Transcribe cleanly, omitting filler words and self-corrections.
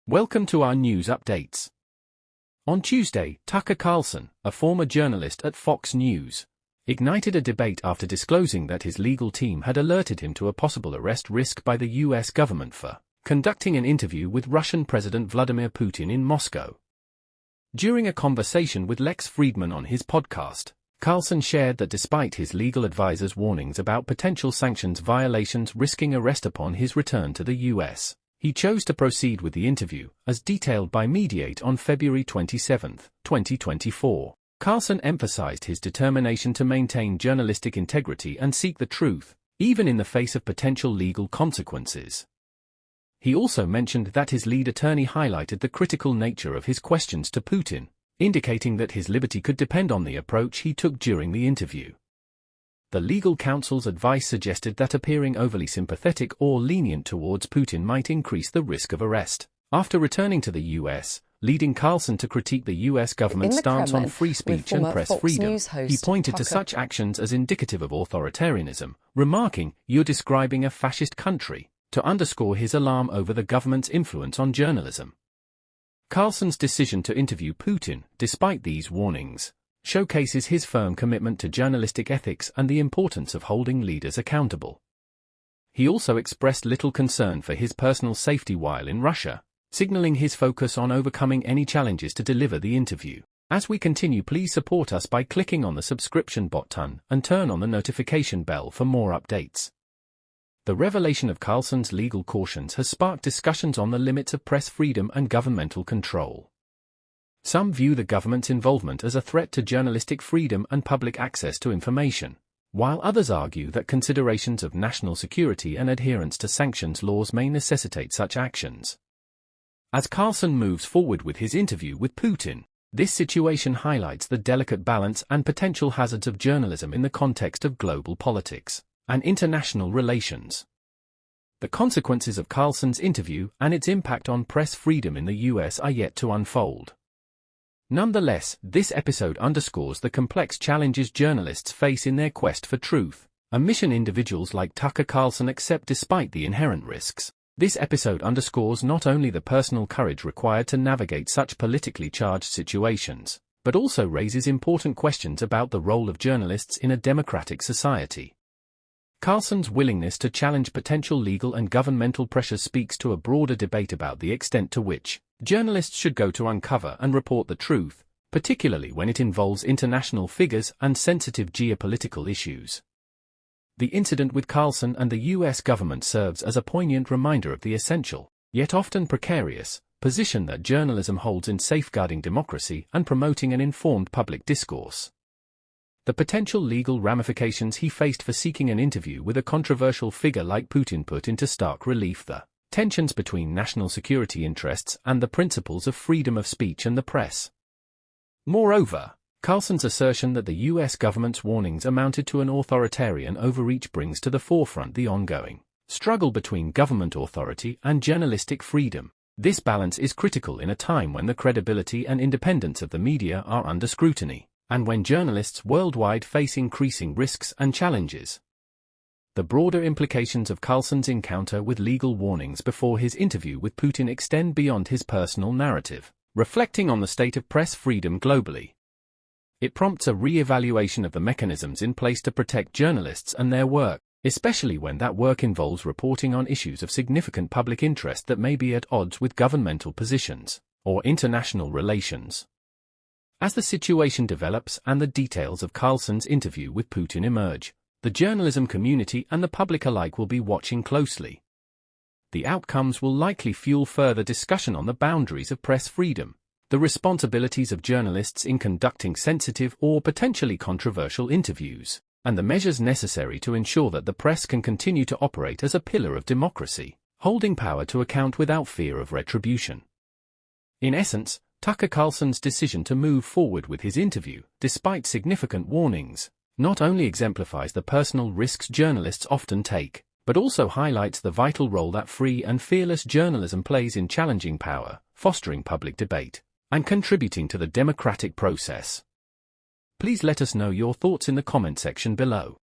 Welcome to our news updates. On Tuesday, Tucker Carlson, a former journalist at Fox News, ignited a debate after disclosing that his legal team had alerted him to a possible arrest risk by the U.S. government for conducting an interview with Russian President Vladimir Putin in Moscow. During a conversation with Lex Fridman on his podcast, Carlson shared that despite his legal advisor's warnings about potential sanctions violations risking arrest upon his return to the U.S., he chose to proceed with the interview, as detailed by Mediaite on February 27, 2024. Carlson emphasized his determination to maintain journalistic integrity and seek the truth, even in the face of potential legal consequences. He also mentioned that his lead attorney highlighted the critical nature of his questions to Putin, indicating that his liberty could depend on the approach he took during the interview. The legal counsel's advice suggested that appearing overly sympathetic or lenient towards Putin might increase the risk of arrest. After returning to the U.S., leading Carlson to critique the U.S. government's stance on free speech and press freedom, he pointed to such actions as indicative of authoritarianism, remarking, "You're describing a fascist country," to underscore his alarm over the government's influence on journalism. Carlson's decision to interview Putin, despite these warnings, showcases his firm commitment to journalistic ethics and the importance of holding leaders accountable. He also expressed little concern for his personal safety while in Russia, signaling his focus on overcoming any challenges to deliver the interview. As we continue, please support us by clicking on the subscription button and turn on the notification bell for more updates. The revelation of Carlson's legal cautions has sparked discussions on the limits of press freedom and governmental control. Some view the government's involvement as a threat to journalistic freedom and public access to information, while others argue that considerations of national security and adherence to sanctions laws may necessitate such actions. As Carlson moves forward with his interview with Putin, this situation highlights the delicate balance and potential hazards of journalism in the context of global politics and international relations. The consequences of Carlson's interview and its impact on press freedom in the U.S. are yet to unfold. Nonetheless, this episode underscores the complex challenges journalists face in their quest for truth, a mission individuals like Tucker Carlson accept despite the inherent risks. This episode underscores not only the personal courage required to navigate such politically charged situations, but also raises important questions about the role of journalists in a democratic society. Carlson's willingness to challenge potential legal and governmental pressures speaks to a broader debate about the extent to which journalists should go to uncover and report the truth, particularly when it involves international figures and sensitive geopolitical issues. The incident with Carlson and the U.S. government serves as a poignant reminder of the essential, yet often precarious, position that journalism holds in safeguarding democracy and promoting an informed public discourse. The potential legal ramifications he faced for seeking an interview with a controversial figure like Putin put into stark relief the tensions between national security interests and the principles of freedom of speech and the press. Moreover, Carlson's assertion that the U.S. government's warnings amounted to an authoritarian overreach brings to the forefront the ongoing struggle between government authority and journalistic freedom. This balance is critical in a time when the credibility and independence of the media are under scrutiny, and when journalists worldwide face increasing risks and challenges. The broader implications of Carlson's encounter with legal warnings before his interview with Putin extend beyond his personal narrative, reflecting on the state of press freedom globally. It prompts a re-evaluation of the mechanisms in place to protect journalists and their work, especially when that work involves reporting on issues of significant public interest that may be at odds with governmental positions or international relations. As the situation develops and the details of Carlson's interview with Putin emerge, the journalism community and the public alike will be watching closely. The outcomes will likely fuel further discussion on the boundaries of press freedom, the responsibilities of journalists in conducting sensitive or potentially controversial interviews, and the measures necessary to ensure that the press can continue to operate as a pillar of democracy, holding power to account without fear of retribution. In essence, Tucker Carlson's decision to move forward with his interview, despite significant warnings, not only exemplifies the personal risks journalists often take, but also highlights the vital role that free and fearless journalism plays in challenging power, fostering public debate, and contributing to the democratic process. Please let us know your thoughts in the comment section below.